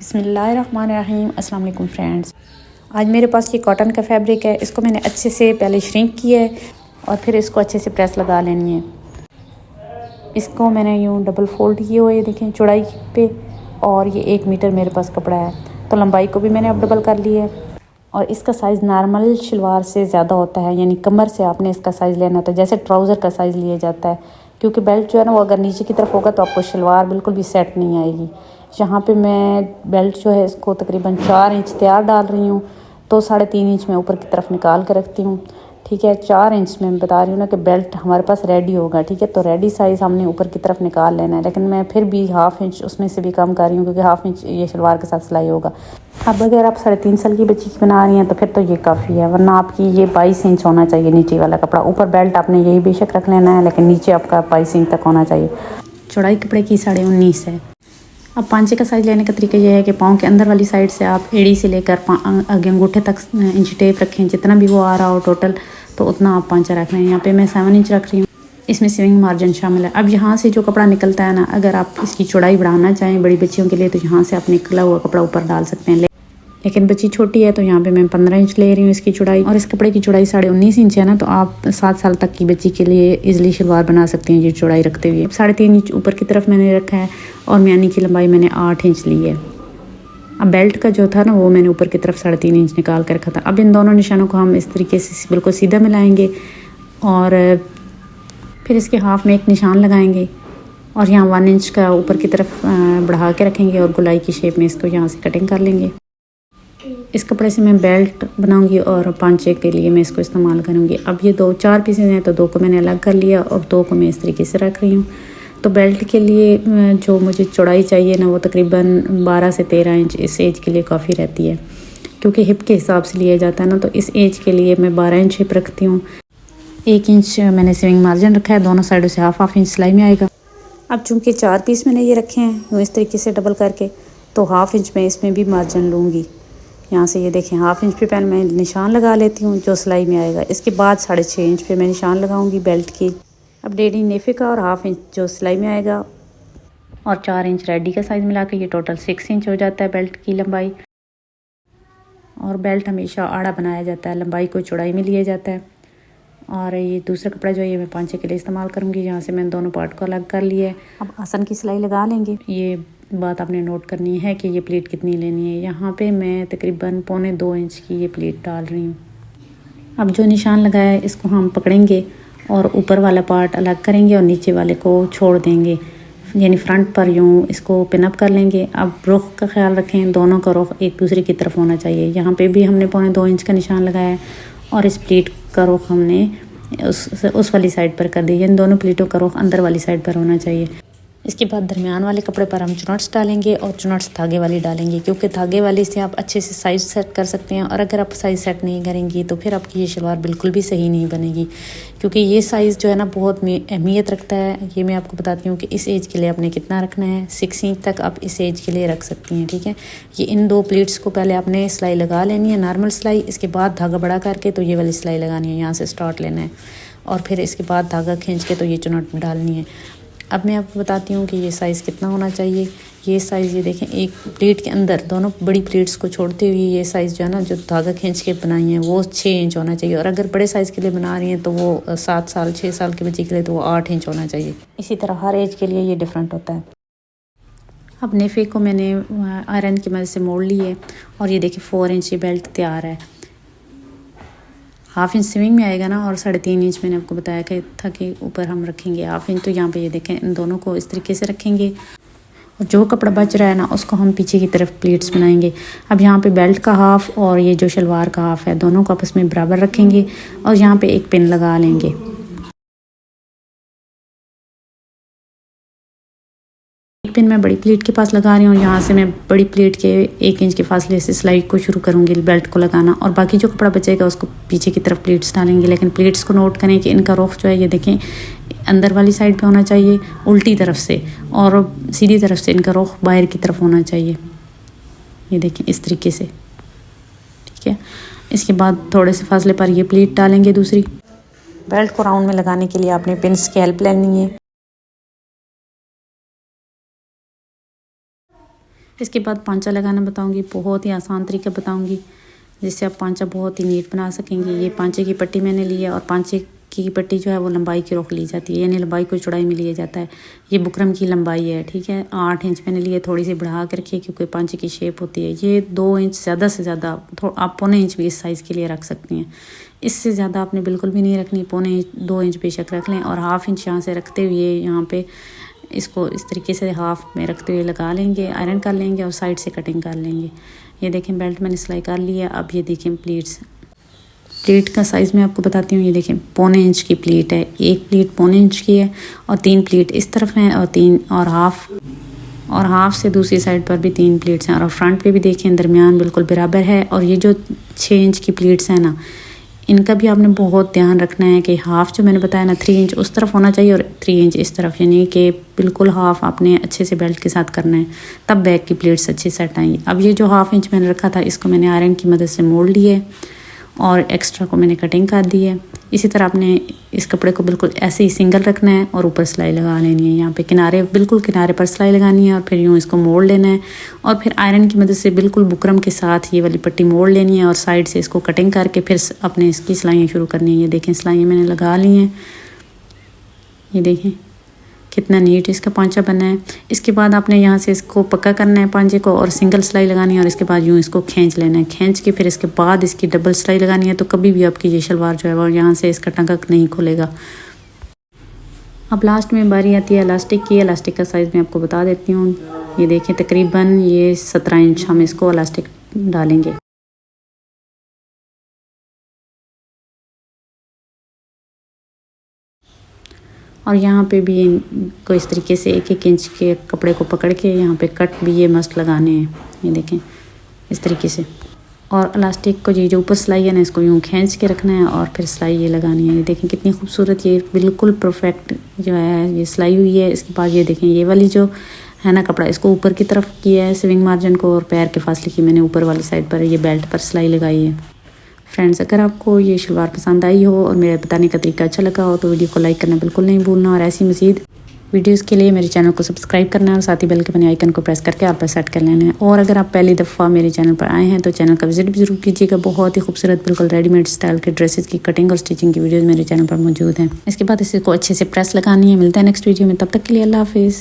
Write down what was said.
बिस्मिल्लाहिर्रहमानिर्रहीम। अस्सलाम वालेकुम फ्रेंड्स। आज मेरे पास ये कॉटन का फैब्रिक है। इसको मैंने अच्छे से पहले श्रिंक किया है और फिर इसको अच्छे से प्रेस लगा लेनी है। इसको मैंने यूँ डबल फोल्ड किए हुए देखें चौड़ाई पे, और ये 1 मीटर मेरे पास कपड़ा है, तो लंबाई को भी मैंने अब डबल कर लिया है। और इसका साइज़ नॉर्मल शलवार से ज़्यादा होता है, यानी कमर से आपने इसका साइज़ लेना होता है, जैसे ट्राउज़र का साइज़ लिया जाता है। क्योंकि बेल्ट जो है ना वो अगर नीचे की तरफ होगा तो आपको शलवार बिल्कुल भी सेट नहीं आएगी। यहाँ पे मैं बेल्ट जो है इसको तकरीबन 4 इंच तैयार डाल रही हूँ, तो 3.5 इंच मैं ऊपर की तरफ निकाल के रखती हूँ। ठीक है, 4 इंच में बता रही हूँ ना कि बेल्ट हमारे पास रेडी होगा। ठीक है, तो रेडी साइज़ हमने ऊपर की तरफ निकाल लेना है, लेकिन मैं फिर भी 1/2 इंच उसमें से भी कम कर रही हूँ, क्योंकि 1/2 इंच ये शलवार के साथ सिलाई होगा। अब अगर आप 3.5 साल की बच्ची की बना रही हैं तो फिर तो ये काफ़ी है, वरना आपकी ये 22 इंच होना चाहिए नीचे वाला कपड़ा। ऊपर बेल्ट आपने यही बेशक रख लेना है, लेकिन नीचे आपका 22 इंच तक होना चाहिए। चौड़ाई कपड़े की 19.5 है। अब पांचे का साइज़ लेने का तरीका यह है कि पाँव के अंदर वाली साइड से आप एड़ी से लेकर आगे अंगूठे तक इंच टेप रखें, जितना भी वो आ रहा हो टोटल, तो उतना आप पांचा रख रहे हैं। यहाँ पे मैं 7 इंच रख रही हूँ, इसमें स्विंग मार्जिन शामिल है। अब यहाँ से जो कपड़ा निकलता है ना, अगर आप इसकी चौड़ाई बढ़ाना चाहें बड़ी बच्चियों के लिए, तो यहाँ से आप निकला हुआ कपड़ा ऊपर डाल सकते हैं। लेकिन बच्ची छोटी है तो यहाँ पे मैं 15 इंच ले रही हूँ इसकी चौड़ाई, और इस कपड़े की चौड़ाई 19.5 इंच है ना, तो आप 7 साल तक की बच्ची के लिए इजीली शलवार बना सकते हैं ये चौड़ाई रखते हुए। 3.5 इंच ऊपर की तरफ मैंने रखा है, और म्यानी की लंबाई मैंने 8 इंच ली है। अब बेल्ट का जो था ना वो मैंने ऊपर की तरफ 3.5 इंच निकाल कर रखा था। अब इन दोनों निशानों को हम इस तरीके से बिल्कुल सीधा मिलाएंगे, और फिर इसके हाफ में एक निशान लगाएंगे, और यहाँ 1 इंच का ऊपर की तरफ बढ़ा के रखेंगे, और गोलाई की शेप में इसको यहाँ से कटिंग कर लेंगे। इस कपड़े से मैं बेल्ट बनाऊंगी और पांचे के लिए मैं इसको इस्तेमाल करूंगी। अब ये 4 पीसेज हैं, तो 2 को मैंने अलग कर लिया और 2 को मैं इस तरीके से रख रही हूँ। तो बेल्ट के लिए जो मुझे चौड़ाई चाहिए ना, वो तकरीबन 12 से 13 इंच इस एज के लिए काफ़ी रहती है, क्योंकि हिप के हिसाब से लिया जाता है ना। तो इस एज के लिए मैं 12 इंच हिप रखती हूँ। 1 इंच मैंने स्विंग मार्जिन रखा है, दोनों साइडों से 1/2 इंच सिलाई में आएगा। अब चूँकि 4 पीस मैंने ये रखे हैं यूँ इस तरीके से डबल करके, तो 1/2 इंच में इसमें भी मार्जिन लूँगी। यहाँ से ये देखें 1/2 इंच पे पहले मैं निशान लगा लेती हूँ जो सिलाई में आएगा। इसके बाद 6.5 इंच पे मैं निशान लगाऊंगी बेल्ट की। अब 1.5 नेफे का और 1/2 इंच जो सिलाई में आएगा, और 4 इंच रेडी का साइज़ मिला के ये टोटल 6 इंच हो जाता है बेल्ट की लंबाई। और बेल्ट हमेशा आड़ा बनाया जाता है, लंबाई को चौड़ाई में लिया जाता है। और ये दूसरा कपड़ा जो है ये मैं पांचे के लिए इस्तेमाल करूँगी। यहाँ से मैंने दोनों पार्ट को अलग कर लिया है। अब आसन की सिलाई लगा लेंगे। ये बात आपने नोट करनी है कि ये प्लीट कितनी लेनी है। यहाँ पे मैं तकरीबन 1.25 इंच की ये प्लीट डाल रही हूँ। अब जो निशान लगाया है इसको हम पकड़ेंगे और ऊपर वाला पार्ट अलग करेंगे और नीचे वाले को छोड़ देंगे, यानी फ्रंट पर यूँ इसको पिनअप कर लेंगे। अब रुख का ख्याल रखें, दोनों का रुख एक दूसरे की तरफ होना चाहिए। यहाँ पे भी हमने 1.25 इंच का निशान लगाया है, और इस प्लीट का रुख हमने उस वाली साइड पर कर दिया, इन दोनों प्लीटों का रुख अंदर वाली साइड पर होना चाहिए। इसके बाद दरमियान वाले कपड़े पर हम चुनट्स डालेंगे, और चुनट्स धागे वाली डालेंगे, क्योंकि धागे वाली से आप अच्छे से साइज़ सेट कर सकते हैं। और अगर आप साइज़ सेट नहीं करेंगी तो फिर आपकी ये शलवार बिल्कुल भी सही नहीं बनेगी, क्योंकि ये साइज़ जो है ना बहुत अहमियत रखता है। ये मैं आपको बताती हूँ कि इस एज के लिए आपने कितना रखना है। 6 इंच तक आप इस एज के लिए रख सकती हैं। ठीक है, ये इन 2 प्लीट्स को पहले आपने सिलाई लगा लेनी है, नॉर्मल सिलाई। इसके बाद धागा बड़ा करके तो ये वाली सिलाई लगानी है, यहाँ से स्टार्ट लेना है, और फिर इसके बाद धागा खींच के तो ये चुनट डालनी है। अब मैं आपको बताती हूँ कि ये साइज़ कितना होना चाहिए। ये साइज़ ये देखें, एक प्लेट के अंदर दोनों बड़ी प्लेट्स को छोड़ते हुए ये साइज़ जो है ना, जो धागा खींच के बनाई है वो 6 इंच होना चाहिए। और अगर बड़े साइज़ के लिए बना रही हैं तो वो 7 साल 6 साल के बच्चे के लिए तो वो 8 इंच होना चाहिए। इसी तरह हर एज के लिए ये डिफरेंट होता है। अब नेफे को मैंने आयरन की मदद से मोड़ ली है, और ये देखिए 4 इंच ये बेल्ट तैयार है। 1/2 इंच स्विंग में आएगा ना, और 3.5 इंच मैंने आपको बताया कि था कि ऊपर हम रखेंगे 1/2 इंच। तो यहाँ पे ये देखें, इन दोनों को इस तरीके से रखेंगे, और जो कपड़ा बच रहा है ना उसको हम पीछे की तरफ प्लीट्स बनाएंगे। अब यहाँ पे बेल्ट का हाफ और ये जो शलवार का हाफ है, दोनों को आपस में बराबर रखेंगे, और यहाँ पे एक पिन लगा लेंगे। पिन मैं बड़ी प्लेट के पास लगा रही हूँ। यहाँ से मैं बड़ी प्लेट के 1 इंच के फासले से सिलाई को शुरू करूँगी बेल्ट को लगाना, और बाकी जो कपड़ा बचेगा उसको पीछे की तरफ प्लेट्स डालेंगे। लेकिन प्लेट्स को नोट करें कि इनका रुख जो है ये देखें अंदर वाली साइड पे होना चाहिए उल्टी तरफ से, और सीधी तरफ से इनका रुख बाहर की तरफ होना चाहिए। ये देखें इस तरीके से। ठीक है, इसके बाद थोड़े से फासले पर ये प्लेट डालेंगे दूसरी। बेल्ट को राउंड में लगाने के लिए आपने पिन्स की हेल्प लेनी है। इसके बाद पांचा लगाना बताऊंगी, बहुत ही आसान तरीका बताऊंगी जिससे आप पांचा बहुत ही नीट बना सकेंगे। ये पांचे की पट्टी मैंने ली है और पांचे की पट्टी जो है वो लंबाई की रोक ली जाती है, यानी लंबाई को चौड़ाई में लिया जाता है। ये बुकरम की लंबाई है, ठीक है। 8 इंच मैंने लिए, थोड़ी सी बढ़ा कर रखी है क्योंकि पांचे की शेप होती है। ये 2 इंच ज़्यादा से ज़्यादा, आप पौने इंच भी इस साइज़ के लिए रख सकती हैं। इससे ज़्यादा आपने बिल्कुल भी नहीं रखनी, पौने इंच 2 इंच बेशक रख लें। और हाफ इंच यहाँ से रखते हुए यहाँ पे इसको इस तरीके से हाफ में रखते हुए लगा लेंगे, आयरन कर लेंगे और साइड से कटिंग कर लेंगे। ये देखें बेल्ट मैंने सिलाई कर लिया। अब ये देखें प्लीट का साइज़ मैं आपको बताती हूँ। ये देखें पौने इंच की प्लीट है, एक प्लीट पौने इंच की है और 3 प्लीट इस तरफ हैं और 3 और हाफ से दूसरी साइड पर भी 3 प्लीट्स हैं। और फ्रंट पे भी देखें दरमियान बिल्कुल बराबर है। और ये जो 6 इंच की प्लीट्स हैं ना, इनका भी आपने बहुत ध्यान रखना है कि हाफ जो मैंने बताया ना 3 इंच उस तरफ होना चाहिए और 3 इंच इस तरफ, यानी कि बिल्कुल हाफ आपने अच्छे से बेल्ट के साथ करना है, तब बैक की प्लेट्स अच्छे सेट आएंगी। अब ये जो हाफ इंच मैंने रखा था इसको मैंने आयरन की मदद से मोड़ लिया है और एक्स्ट्रा को मैंने कटिंग कर दी है। इसी तरह आपने इस कपड़े को बिल्कुल ऐसे ही सिंगल रखना है और ऊपर सिलाई लगा लेनी है। यहाँ पे किनारे बिल्कुल किनारे पर सिलाई लगानी है और फिर यूँ इसको मोड़ लेना है और फिर आयरन की मदद से बिल्कुल बुकरम के साथ ये वाली पट्टी मोड़ लेनी है और साइड से इसको कटिंग करके फिर अपने इसकी सिलाइयाँ शुरू करनी है। ये देखें सिलाइयाँ मैंने लगा ली हैं। ये देखें कितना नीट इसका पांचा बना है। इसके बाद आपने यहाँ से इसको पक्का करना है पांचे को और सिंगल सिलाई लगानी है और इसके बाद यूँ इसको खींच लेना है। खींच के फिर इसके बाद इसकी डबल सिलाई लगानी है, तो कभी भी आपकी ये शलवार जो है वो यहाँ से इसका टंकक नहीं खुलेगा। अब लास्ट में बारी आती है इलास्टिक की। इलास्टिक का साइज़ मैं आपको बता देती हूँ। ये देखें तकरीबन ये 17 इंच हम इसको इलास्टिक डालेंगे। और यहाँ पे भी इनको इस तरीके से 1-1 इंच के कपड़े को पकड़ के यहाँ पे कट भी ये मस्ट लगाने हैं। ये देखें इस तरीके से। और इलास्टिक को ये जो ऊपर सिलाई है ना, इसको यूँ खींच के रखना है और फिर सिलाई ये लगानी है। ये देखें कितनी खूबसूरत, ये बिल्कुल परफेक्ट जो है ये सिलाई हुई है। इसके बाद ये देखें ये वाली जो है ना कपड़ा, इसको ऊपर की तरफ किया है स्विंग मार्जिन को और पैर के फासले की मैंने ऊपर वाली साइड पर ये बेल्ट पर सिलाई लगाई है। फ्रेंड्स, अगर आपको ये शलवार पसंद आई हो और मेरे बताने का तरीका अच्छा लगा हो तो वीडियो को लाइक करना बिल्कुल नहीं भूलना। और ऐसी मज़ीद वीडियोस के लिए मेरे चैनल को सब्सक्राइब करना है और साथ ही बेल के बने आइकन को प्रेस करके आप पर सेट कर लेना है। और अगर आप पहली दफ़ा मेरे चैनल पर आए हैं तो चैनल का विजिट भी ज़रूर कीजिएगा। बहुत ही खूबसूरत बिल्कुल रेडीमेड स्टाइल के ड्रेसेस की कटिंग और स्टिचिंग की वीडियोज़ मेरे चैनल पर मौजूद हैं। इसके बाद इसको अच्छे से प्रेस लगानी है। मिलता है नेक्स्ट वीडियो में, तब तक के लिए अल्लाह हाफिज़।